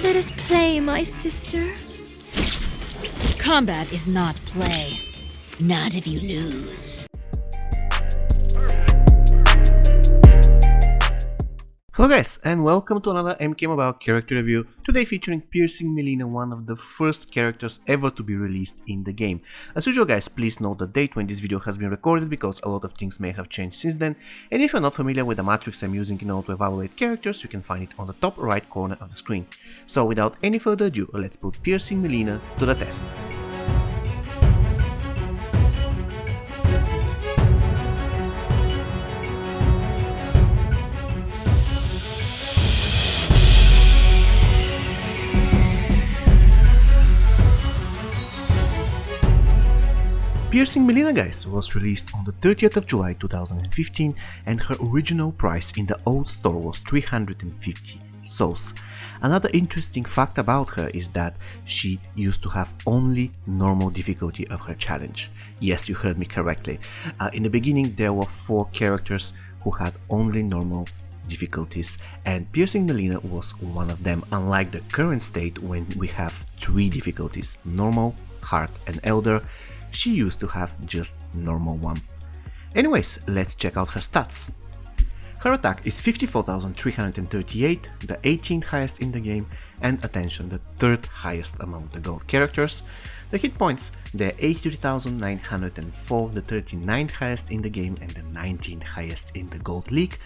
Let us play, my sister. Combat is not play. Not if you lose. Hello guys, and welcome to another MK Mobile character review, today featuring Piercing Mileena, one of the first characters ever to be released in the game. As usual guys, please note the date when this video has been recorded because a lot of things may have changed since then, and if you're not familiar with the matrix I'm using in order to evaluate characters, you can find it on the top right corner of the screen. So without any further ado, let's put Piercing Mileena to the test. Piercing Mileena guys was released on the 30th of July 2015 and her original price in the old store was 350 souls. Another interesting fact about her is that she used to have only normal difficulty of her challenge. Yes, you heard me correctly. In the beginning there were 4 characters who had only normal difficulties, and Piercing Mileena was one of them, unlike the current state when we have 3 difficulties: normal, hard and elder. She used to have just normal one. Anyways, let's check out her stats. Her attack is 54,338, the 18th highest in the game, and attention, the 3rd highest among the gold characters. The hit points, they're 83,904, the 39th highest in the game and the 19th highest in the gold league.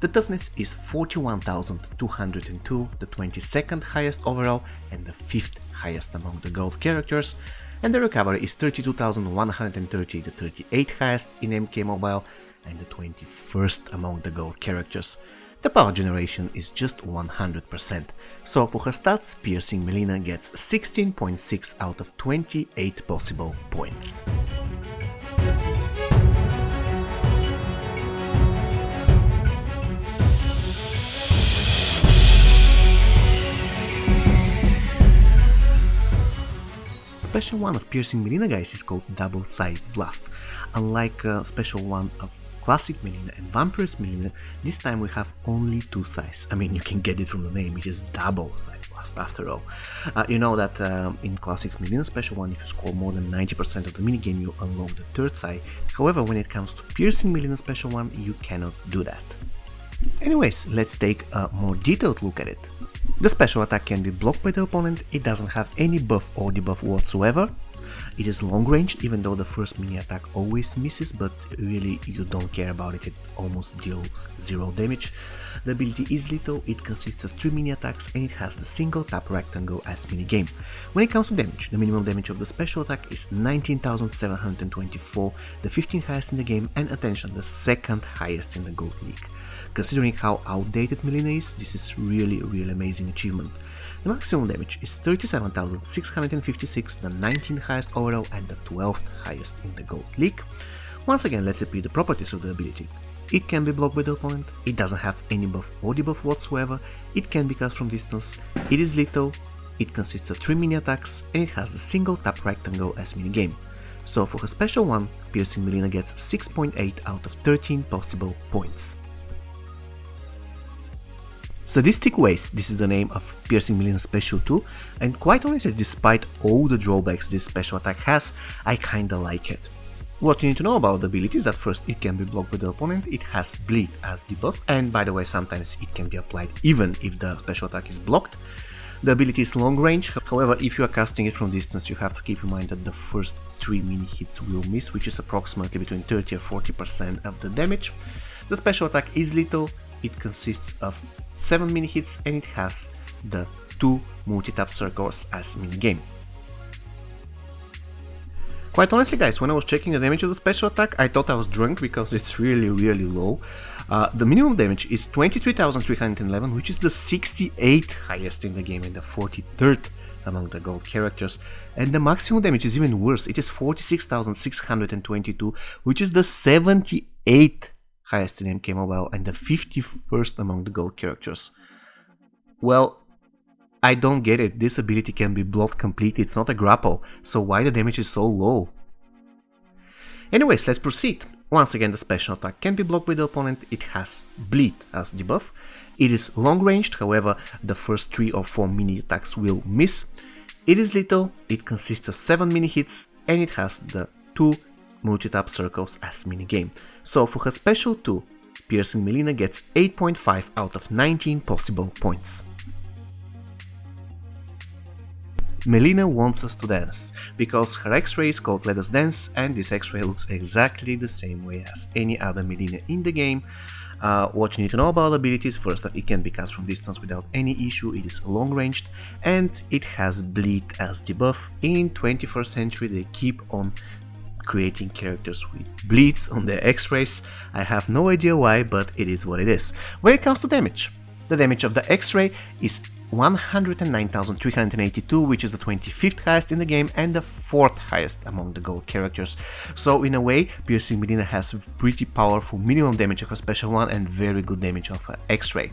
The toughness is 41,202, the 22nd highest overall and the 5th highest among the gold characters. And the recovery is 32,130, the 38th highest in MK Mobile and the 21st among the gold characters. The power generation is just 100%, so for her stats, Piercing Mileena gets 16.6 out of 28 possible points. Special 1 of Piercing Mileena guys is called Double Side Blast. Unlike Special 1 of Classic Mileena and Vampiress Mileena, this time we have only 2 sides. I mean, you can get it from the name, it is Double Side Blast after all. You know that in Classic Mileena Special 1, if you score more than 90% of the minigame, you unlock the 3rd side. However, when it comes to Piercing Mileena Special 1, you cannot do that. Anyways, let's take a more detailed look at it. The special attack can be blocked by the opponent, it doesn't have any buff or debuff whatsoever. It is long range, even though the first mini attack always misses, but really you don't care about it, it almost deals 0 damage. The ability is lethal, it consists of 3 mini attacks and it has the single tap rectangle as minigame. When it comes to damage, the minimum damage of the special attack is 19,724, the 15th highest in the game, and attention, the 2nd highest in the gold league. Considering how outdated Mileena is, this is really amazing achievement. The maximum damage is 37,656, the 19th highest overall and the 12th highest in the gold league. Once again, let's repeat the properties of the ability. It can be blocked by the opponent, it doesn't have any buff or debuff whatsoever, it can be cast from distance, it is lethal, it consists of 3 mini attacks and it has the single tap rectangle as minigame. So for her special 1, Piercing Mileena gets 6.8 out of 13 possible points. Sadistic Waste, this is the name of Piercing Mileena Special 2, and quite honestly, despite all the drawbacks this special attack has, I kinda like it. What you need to know about the ability is that first, it can be blocked by the opponent, it has Bleed as debuff, and by the way, sometimes it can be applied even if the special attack is blocked. The ability is long range, however, if you are casting it from distance, you have to keep in mind that the first 3 mini hits will miss, which is approximately between 30 or 40% of the damage. The special attack is lethal, it consists of 7 mini hits and it has the 2 multi-tap circles as minigame. Quite honestly guys, when I was checking the damage of the special attack, I thought I was drunk because it's really low. The minimum damage is 23,311, which is the 68th highest in the game and the 43rd among the gold characters, and the maximum damage is even worse, it is 46,622, which is the 78th highest in MK Mobile and the 51st among the gold characters. Well, I don't get it, this ability can be blocked completely, it's not a grapple, so why the damage is so low? Anyways, let's proceed. Once again, the special attack can be blocked by the opponent, it has Bleed as debuff, It is long ranged, however the first 3 or 4 mini attacks will miss. It is little, it consists of 7 mini hits, and it has the 2 multi-tap circles as minigame. So for her special 2, Piercing Mileena gets 8.5 out of 19 possible points. Mileena wants us to dance, because her X-ray is called Let Us Dance, and this X-ray looks exactly the same way as any other Mileena in the game. What you need to know about abilities: first, that it can be cast from distance without any issue, it is long ranged, and it has bleed as debuff. In 21st century they keep on creating characters with bleeds on their X-rays. I have no idea why, but it is what it is. When it comes to damage, the damage of the X-ray is 109,382, which is the 25th highest in the game and the 4th highest among the gold characters. So in a way, Piercing Mileena has pretty powerful minimum damage of her special 1 and very good damage of her X-ray.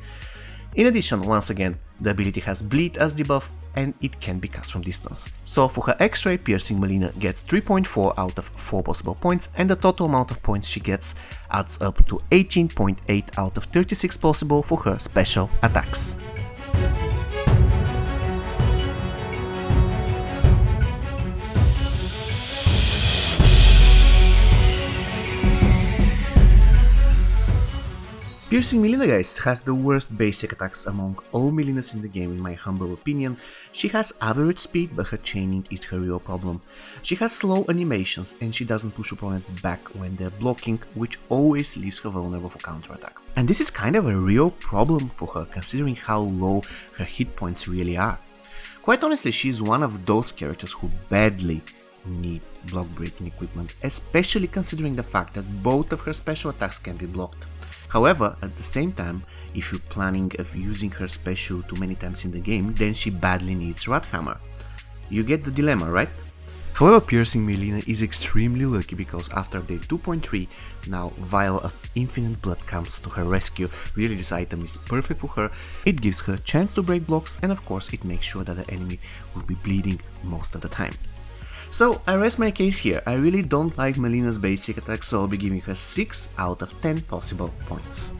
In addition, once again, the ability has bleed as debuff and it can be cast from distance. So for her X-ray, Piercing Mileena gets 3.4 out of 4 possible points, and the total amount of points she gets adds up to 18.8 out of 36 possible for her special attacks. Piercing Mileena, guys, has the worst basic attacks among all Mileenas in the game in my humble opinion. She has average speed, but her chaining is her real problem. She has slow animations and she doesn't push opponents back when they're blocking, which always leaves her vulnerable for counterattack. And this is kind of a real problem for her, considering how low her hit points really are. Quite honestly, she's one of those characters who badly need block breaking equipment, especially considering the fact that both of her special attacks can be blocked. However, at the same time, if you're planning of using her special too many times in the game, then she badly needs Rat Hammer. You get the dilemma, right? However, Piercing Mileena is extremely lucky, because after day 2.3, now Vial of Infinite Blood comes to her rescue. Really, this item is perfect for her. It gives her a chance to break blocks, and of course it makes sure that the enemy will be bleeding most of the time. So I rest my case here. I really don't like Mileena's basic attack, so I'll be giving her 6 out of 10 possible points.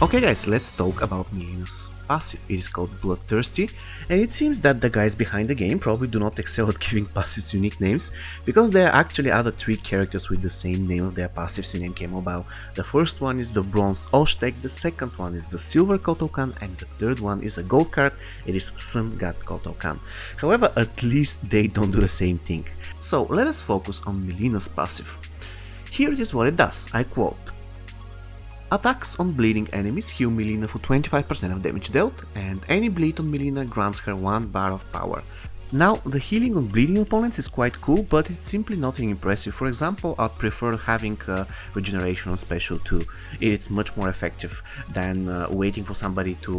Okay guys, let's talk about Mileena's passive. It is called Bloodthirsty, and it seems that the guys behind the game probably do not excel at giving passives unique names, because there are actually other 3 characters with the same name of their passives in MK Mobile. The first one is the Bronze Oshtek, the second one is the Silver Kotokan, and the third one is a gold card. It is Sun God Kotokan. However, at least they don't do the same thing. So let us focus on Mileena's passive. Here is what it does, I quote: "Attacks on bleeding enemies heal Mileena for 25% of damage dealt, and any bleed on Mileena grants her 1 bar of power." Now, the healing on bleeding opponents is quite cool, but it's simply nothing impressive. For example, I'd prefer having regeneration on special 2. It's much more effective than waiting for somebody to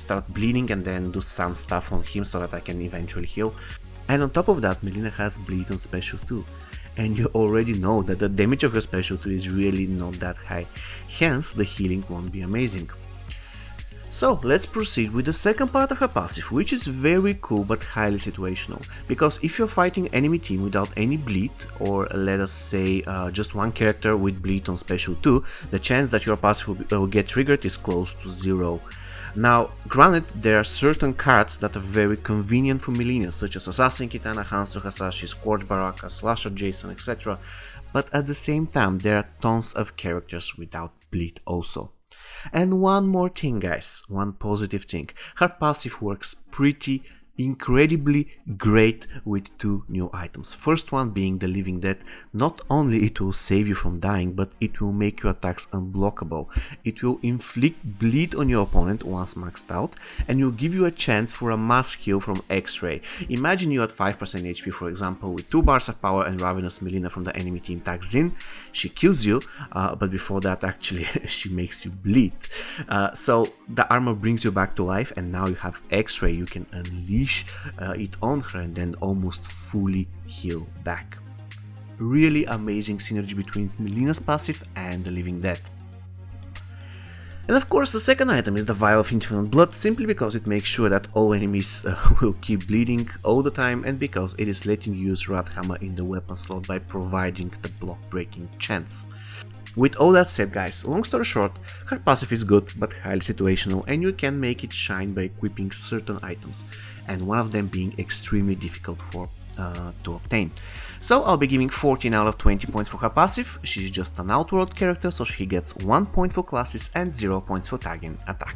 start bleeding and then do some stuff on him so that I can eventually heal. And on top of that, Mileena has bleed on special 2. And you already know that the damage of her special 2 is really not that high, hence the healing won't be amazing. So let's proceed with the second part of her passive, which is very cool but highly situational, because if you're fighting enemy team without any bleed, or let us say just one character with bleed on special 2, the chance that your passive will get triggered is close to 0. Now, granted, there are certain cards that are very convenient for Mileena, such as Assassin Kitana, Hanzo Hasashi, Scorch Baraka, Slasher Jason, etc. But at the same time, there are tons of characters without bleed also. And one more thing, guys, one positive thing: her passive works pretty incredibly great with 2 new items. First one being the Living Death. Not only it will save you from dying, but it will make your attacks unblockable. It will inflict bleed on your opponent once maxed out, and will give you a chance for a mass heal from Xray. Imagine you at 5% HP, for example, with 2 bars of power, and Ravenous Mileena from the enemy team tags in. She kills you, but before that actually she makes you bleed. So the armor brings you back to life, and now you have Xray. You can unleash it on her and then almost fully heal back. Really amazing synergy between Mileena's passive and the Living Death. And of course the second item is the Vial of Infinite Blood, simply because it makes sure that all enemies will keep bleeding all the time, and because it is letting you use Rathammer in the weapon slot by providing the block breaking chance. With all that said, guys, long story short, her passive is good but highly situational, and you can make it shine by equipping certain items, and one of them being extremely difficult to obtain. So I'll be giving 14 out of 20 points for her passive. She's just an outworld character, so she gets 1 point for classes and 0 points for tagging attack.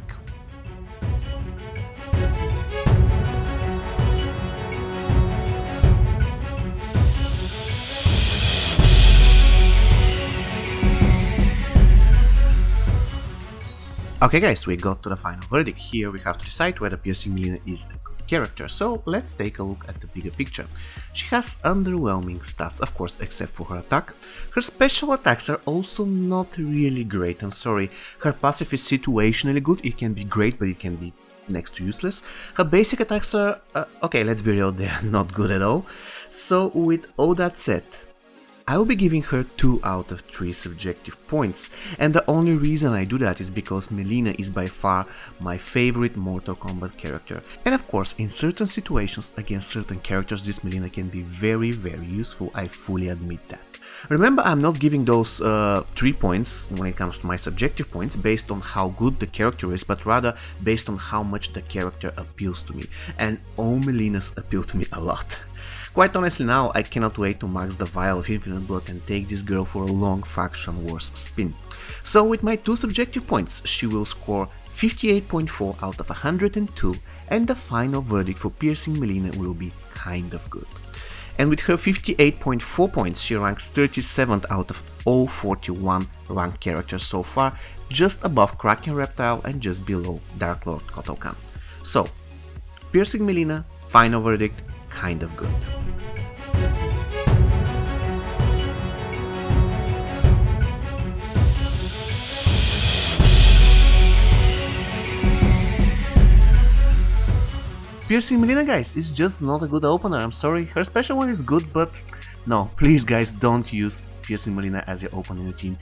Okay guys, we got to the final verdict. Here we have to decide whether Piercing Mileena is a good character, so let's take a look at the bigger picture. She has underwhelming stats, of course, except for her attack. Her special attacks are also not really great, I'm sorry. Her passive is situationally good, it can be great, but it can be next to useless. Her basic attacks are, okay, let's be real, they're not good at all. So with all that said, I will be giving her 2 out of 3 subjective points, and the only reason I do that is because Mileena is by far my favorite Mortal Kombat character, and of course in certain situations against certain characters this Mileena can be very useful, I fully admit that. Remember, I'm not giving those 3 points when it comes to my subjective points based on how good the character is, but rather based on how much the character appeals to me, and all Mileenas appeal to me a lot. Quite honestly now, I cannot wait to max the Vial of Infinite Blood and take this girl for a long Faction Wars spin. So with my 2 subjective points, she will score 58.4 out of 102, and the final verdict for Piercing Mileena will be kind of good. And with her 58.4 points, she ranks 37th out of all 41 ranked characters so far, just above Kraken Reptile and just below Dark Lord Kotal Kahn. So, Piercing Mileena, final verdict, kind of good. Piercing Mileena, guys, is just not a good opener, I'm sorry. Her special one is good, but no, please guys, don't use Piercing Mileena as your opener in your team.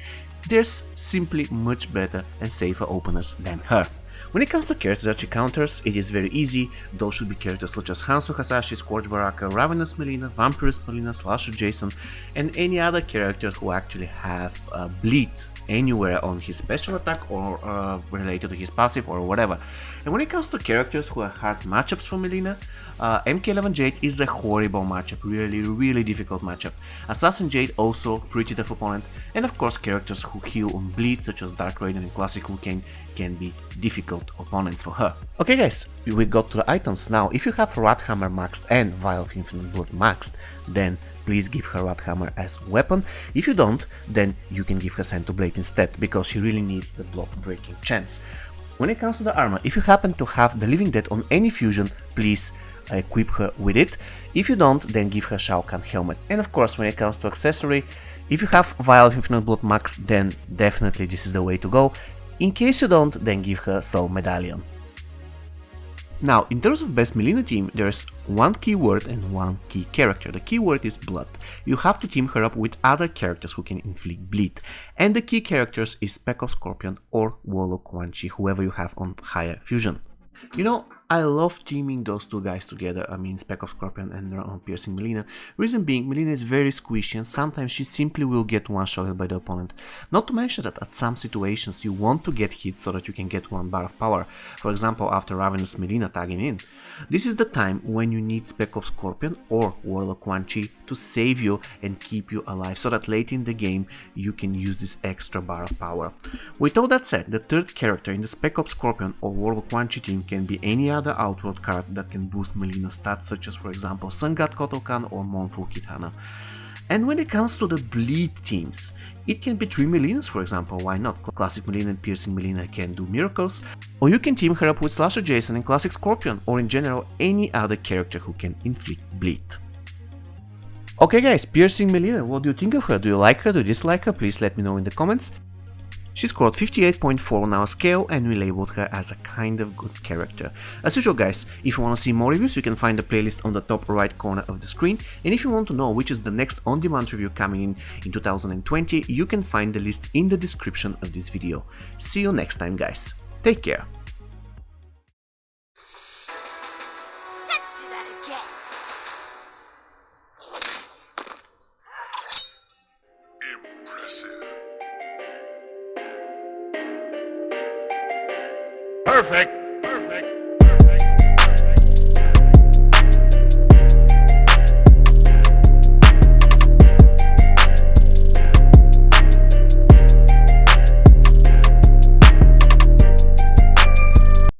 There's simply much better and safer openers than her. When it comes to characters that she counters, it is very easy. Those should be characters such as Hanzo Hasashi, Scorch Baraka, Ravenous Mileena, Vampirist Mileena, Slasher Jason, and any other characters who actually have bleed anywhere on his special attack or related to his passive or whatever. And when it comes to characters who are hard matchups for Mileena, MK11 Jade is a horrible matchup, really difficult matchup. Assassin Jade also pretty tough opponent, and of course characters who heal on bleed such as Dark Raiden and Classic Liu Kang can be difficult opponents for her. Okay guys, we got to the items now. If you have Rathammer maxed and Vial of Infinite Blood maxed, then please give her Rathammer as weapon. If you don't, then you can give her Cento Blade instead, because she really needs the block breaking chance. When it comes to the armor, if you happen to have the Living Dead on any fusion, please equip her with it. If you don't, then give her Shao Kahn helmet. And of course, when it comes to accessory, if you have Vial of Infinite Blood max, then definitely this is the way to go. In case you don't, then give her Soul Medallion. Now, in terms of best Mileena team, there's one keyword and one key character. The keyword is blood. You have to team her up with other characters who can inflict bleed. And the key characters is Spec of Scorpion or Warlock Quan Chi, whoever you have on higher fusion. You know, I love teaming those two guys together, I mean Spec of Scorpion and Piercing Mileena. Reason being, Mileena is very squishy and sometimes she simply will get one-shotted by the opponent. Not to mention that at some situations you want to get hit so that you can get 1 bar of power, for example after Ravenous Mileena tagging in. This is the time when you need Spec of Scorpion or Warlock Quan Chi to save you and keep you alive, so that late in the game you can use this extra bar of power. With all that said, the third character in the Spec of Scorpion or Warlock Quan Chi team can be any other outworld card that can boost Mileena's stats, such as for example Sun God Kotal Kahn or Mournful Kitana. And when it comes to the bleed teams, it can be 3 Mileenas, for example, why not? Classic Mileena and Piercing Mileena can do miracles, or you can team her up with Slasher Jason and Classic Scorpion, or in general any other character who can inflict bleed. Okay guys, Piercing Mileena, what do you think of her? Do you like her? Do you dislike her? Please let me know in the comments. She scored 58.4 on our scale and we labeled her as a kind of good character. As usual guys, if you want to see more reviews you can find the playlist on the top right corner of the screen, and if you want to know which is the next on-demand review coming in 2020, you can find the list in the description of this video. See you next time guys, take care! Let's do that again. Impressive. Perfect.